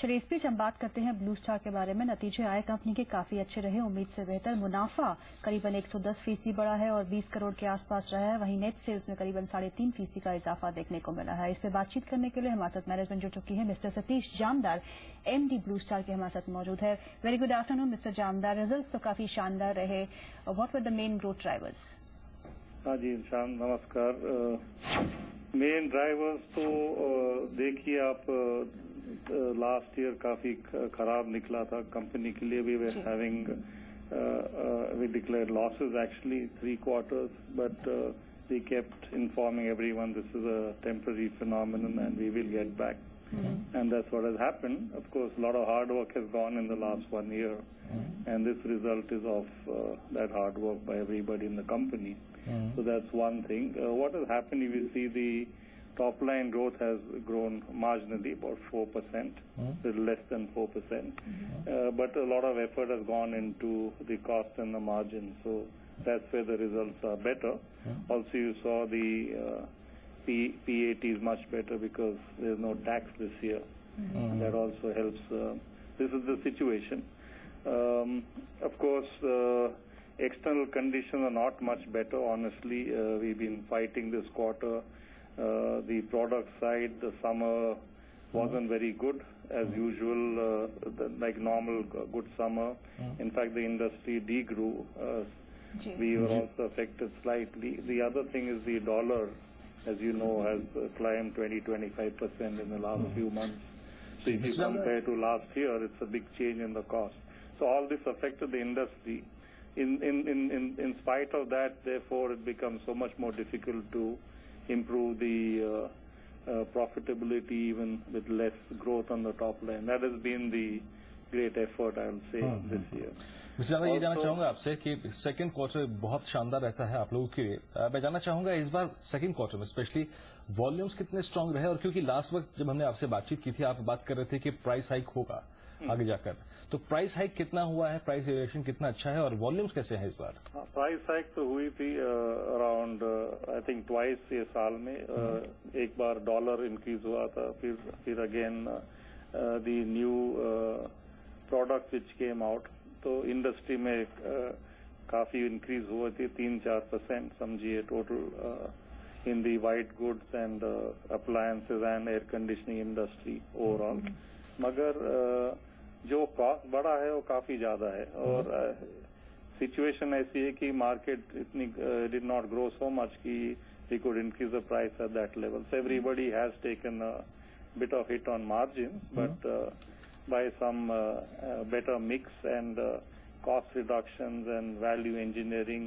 चलिए इस बीच हम बात करते हैं ब्लू स्टार के बारे में। नतीजे आए कंपनी के काफी अच्छे रहे, उम्मीद से बेहतर। मुनाफा करीबन 110% बढ़ा है और 20 करोड़ के आसपास रहा है। वहीं नेट सेल्स में करीबन 3.5% का इजाफा देखने को मिला है। इस पर बातचीत करने के लिए हमारे साथ मैनेजमेंट जुड़ चुकी है। Mister Satish Jamdar, MD blue star के हमारे साथ मौजूद है। Very good afternoon mister Jamdar. Results तो काफी शानदार रहे। What were the main growth drivers? हाँ जी नमस्कार। मेन ड्राइवर्स तो देखिए आप, लास्ट ईयर काफी खराब निकला था कंपनी के लिए भी। we declared losses actually 3 quarters, but we kept informing everyone this is a temporary phenomenon and we will get back. And that's what has happened. Of course, a lot of hard work has gone in the last 1 year, and this result is of that hard work by everybody in the company. So that's one thing. What has happened, you will see the top line growth has grown marginally, about 4%, a little less than 4%. But a lot of effort has gone into the cost and the margin. So that's where the results are better. Also, you saw the PAT is much better because there's no tax this year. That also helps. This is the situation. Of course, external conditions are not much better, honestly. We've been fighting this quarter. The product side, the summer wasn't very good as usual, like normal good summer. In fact, the industry degrew. We were also affected slightly. The other thing is the dollar, as you know, has climbed 20-25% in the last few months. So if you compare to last year, it's a big change in the cost. So all this affected the industry. In spite of that, therefore, it becomes so much more difficult to improve the profitability even with less growth on the top line. That has been the great effort, I will say, this year. Mister ये जानना चाहूंगा आपसे कि second quarter बहुत शानदार रहता है आप लोगों के लिए। मैं जानना चाहूंगा इस बार सेकंड क्वार्टर में स्पेशली वॉल्यूम्स कितने स्ट्रांग रहे, और क्योंकि लास्ट वक्त जब हमने आपसे बातचीत की थी आप बात कर रहे थे कि प्राइस हाइक होगा आगे जाकर, तो प्राइस हाइक कितना हुआ है, प्राइस रिलेशन कितना अच्छा है और वॉल्यूम्स कैसे हैं इस बार? प्राइस हाइक तो हुई थी अराउंड आई थिंक ट्वाइस ये साल में। एक बार डॉलर इंक्रीज हुआ था, फिर again the new product which came out, तो इंडस्ट्री में काफी इंक्रीज हुई थी, 3-4% समझिए total in the white goods and appliances and air conditioning industry overall. मगर जो कॉस्ट बढ़ा है वो काफी ज्यादा है, और सिचुएशन ऐसी है कि मार्केट इतनी did not grow so much कि we could increase the price at that level. So everybody has taken a bit of hit on margin, but by some better mix and cost reductions and value engineering,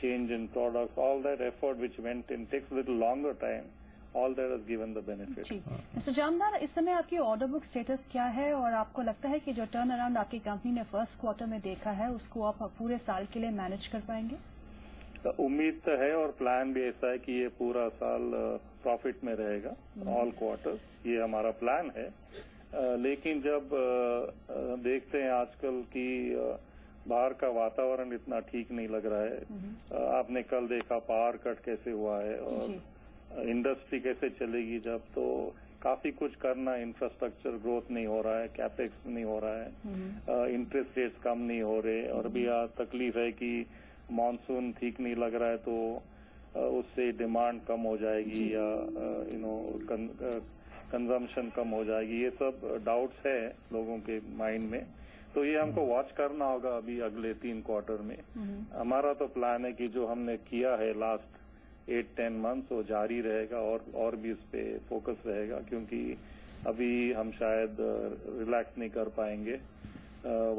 change in products, all that effort which went in takes a little longer time. All that has given the benefit. जी, mister Jamdar, इस समय आपकी order book status क्या है, और आपको लगता है कि जो टर्न अराउंड आपकी कंपनी ने फर्स्ट क्वार्टर में देखा है उसको आप पूरे साल के लिए मैनेज कर पाएंगे? उम्मीद तो है और प्लान भी ऐसा है कि ये पूरा साल प्रॉफिट में रहेगा, ऑल क्वार्टर, ये हमारा प्लान है. लेकिन जब देखते हैं आजकल कि बाहर का वातावरण इतना ठीक नहीं लग रहा है. आपने कल देखा पावर कट कैसे हुआ है और इंडस्ट्री कैसे चलेगी जब, तो काफी कुछ करना, इंफ्रास्ट्रक्चर ग्रोथ नहीं हो रहा है, कैपेक्स नहीं हो रहा है, इंटरेस्ट रेट्स कम नहीं हो रहे, और भी तकलीफ है कि मानसून ठीक नहीं लग रहा है तो उससे डिमांड कम हो जाएगी या कंजम्पशन कम हो जाएगी. ये सब डाउट्स है लोगों के माइंड में, तो ये हमको वॉच करना होगा अभी अगले 3 क्वार्टर में. हमारा तो प्लान है कि जो हमने किया है लास्ट 8-10 मंथ्स वो जारी रहेगा और भी इस पे फोकस रहेगा, क्योंकि अभी हम शायद रिलैक्स नहीं कर पाएंगे.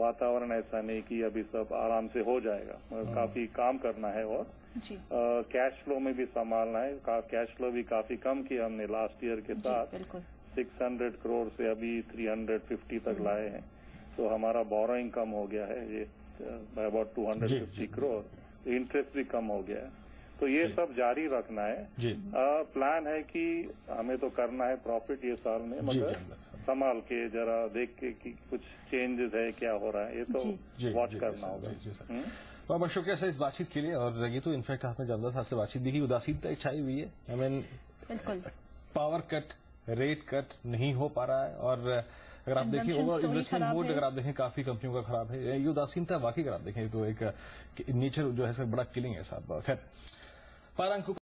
वातावरण ऐसा नहीं कि अभी सब आराम से हो जाएगा, काफी काम करना है और कैश फ्लो में भी संभालना है. कैश फ्लो भी काफी कम किया हमने लास्ट ईयर के साथ, 600 करोड़ से अभी 350 तक लाए हैं, तो हमारा बोरोइंग कम हो गया है ये अबाउट 250 करोड़. इंटरेस्ट भी कम हो गया है, तो ये सब जारी रखना है. प्लान है कि हमें तो करना है प्रॉफिट ये साल में, मगर संभाल के जरा देख के कि कुछ चेंजेस है क्या हो रहा है, ये तो वॉच करना होगा. बहुत बहुत शुक्रिया सर इस बातचीत के लिए. और ये तो इनफैक्ट आपने जामदार साहब से बातचीत भी की, उदासीनता छाई हुई है. I mean power cut rate cut नहीं हो पा रहा है और अगर आप देखें ओवरऑल इन्वेस्टमेंट मोड अगर आप देखें काफी कंपनियों का खराब है। ये उदासीनता वाकई अगर आप देखें तो एक नेचर जो है बड़ा किलिंग है साहब। खैर